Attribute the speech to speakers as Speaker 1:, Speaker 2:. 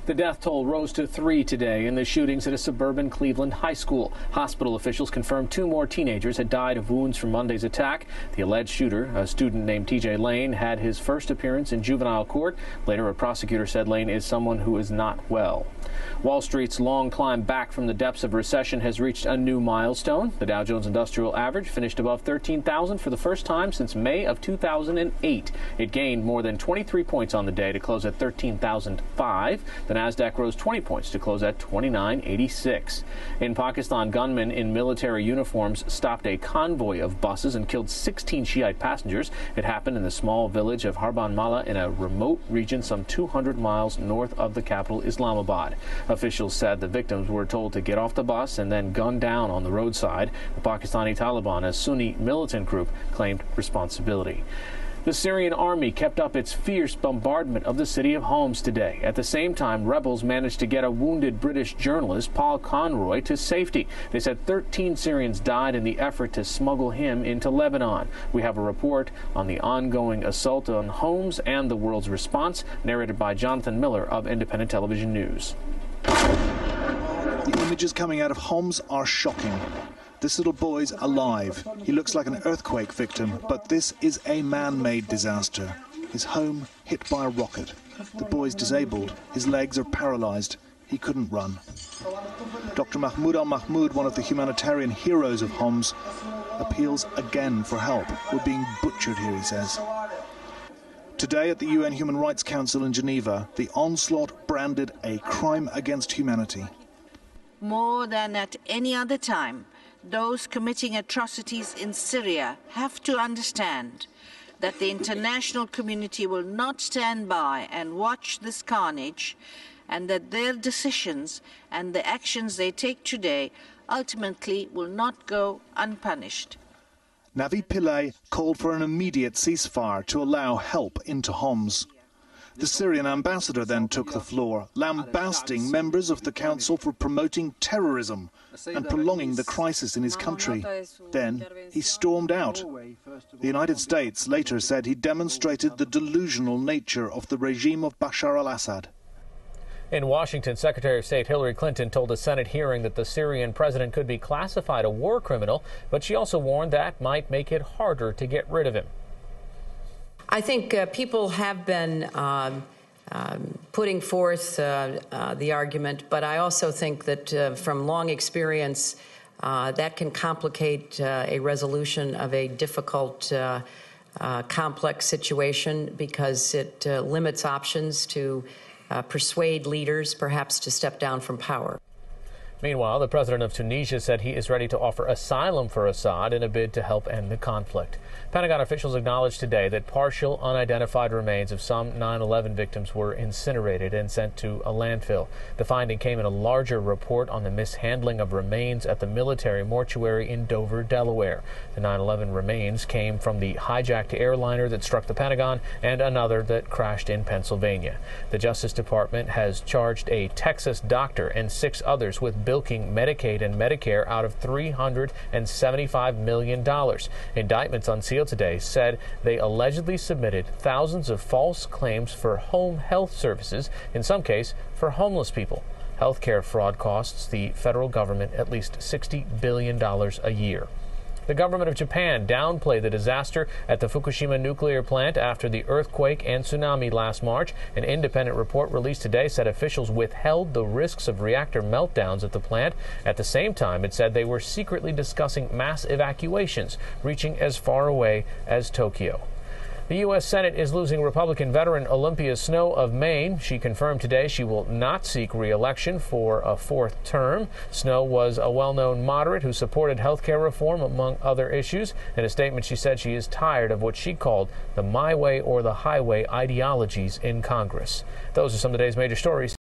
Speaker 1: The death toll rose to 3 today in the shootings at a suburban Cleveland high school. Hospital officials confirmed 2 more teenagers had died of wounds from Monday's attack. The alleged shooter, a student named TJ Lane, had his first appearance in juvenile court. Later, a prosecutor said Lane is someone who is not well. Wall Street's long climb back from the depths of recession has reached a new milestone. The Dow Jones Industrial Average finished above 13,000 for the first time since May of 2008. It gained more than 23 points on the day to close at 13,005. The Nasdaq rose 20 points to close at 2986. In Pakistan, gunmen in military uniforms stopped a convoy of buses and killed 16 Shiite passengers. It happened in the small village of Harban Mala in a remote region some 200 miles north of the capital, Islamabad. Officials said the victims were told to get off the bus and then gunned down on the roadside. The Pakistani Taliban, a Sunni militant group, claimed responsibility. The Syrian army kept up its fierce bombardment of the city of Homs today. At the same time, rebels managed to get a wounded British journalist, Paul Conroy, to safety. They said 13 Syrians died in the effort to smuggle him into Lebanon. We have a report on the ongoing assault on Homs and the world's response, narrated by Jonathan Miller of Independent Television News.
Speaker 2: The images coming out of Homs are shocking. This little boy's alive. He looks like an earthquake victim, but this is a man-made disaster. His home hit by a rocket. The boy's disabled. His legs are paralyzed. He couldn't run. Dr. Mahmoud al-Mahmoud, one of the humanitarian heroes of Homs, appeals again for help. We're being butchered here, he says. Today at the UN Human Rights Council in Geneva, the onslaught branded a crime against humanity.
Speaker 3: More than at any other time, those committing atrocities in Syria have to understand that the international community will not stand by and watch this carnage, and that their decisions and the actions they take today ultimately will not go unpunished.
Speaker 2: Navi Pillay called for an immediate ceasefire to allow help into Homs. The Syrian ambassador then took the floor, lambasting members of the council for promoting terrorism and prolonging the crisis in his country. Then he stormed out. The United States later said he demonstrated the delusional nature of the regime of Bashar al-Assad.
Speaker 1: In Washington, Secretary of State Hillary Clinton told a Senate hearing that the Syrian president could be classified a war criminal, but she also warned that might make it harder to get rid of him.
Speaker 4: I think people have been putting forth the argument, but I also think that from long experience, that can complicate a resolution of a difficult, complex situation, because it limits options to persuade leaders perhaps to step down from power.
Speaker 1: Meanwhile, the president of Tunisia said he is ready to offer asylum for Assad in a bid to help end the conflict. Pentagon officials acknowledged today that partial unidentified remains of some 9/11 victims were incinerated and sent to a landfill. The finding came in a larger report on the mishandling of remains at the military mortuary in Dover, Delaware. The 9/11 remains came from the hijacked airliner that struck the Pentagon and another that crashed in Pennsylvania. The Justice Department has charged a Texas doctor and 6 others with bilking Medicaid and Medicare out of $375 million. Indictments unsealed today said they allegedly submitted thousands of false claims for home health services, in some case for homeless people. Healthcare fraud costs the federal government at least $60 billion a year. The government of Japan downplayed the disaster at the Fukushima nuclear plant after the earthquake and tsunami last March. An independent report released today said officials withheld the risks of reactor meltdowns at the plant. At the same time, it said they were secretly discussing mass evacuations, reaching as far away as Tokyo. The U.S. Senate is losing Republican veteran Olympia Snowe of Maine. She confirmed today she will not seek re-election for a 4th term. Snowe was a well-known moderate who supported health care reform, among other issues. In a statement, she said she is tired of what she called the my way or the highway ideologies in Congress. Those are some of today's major stories.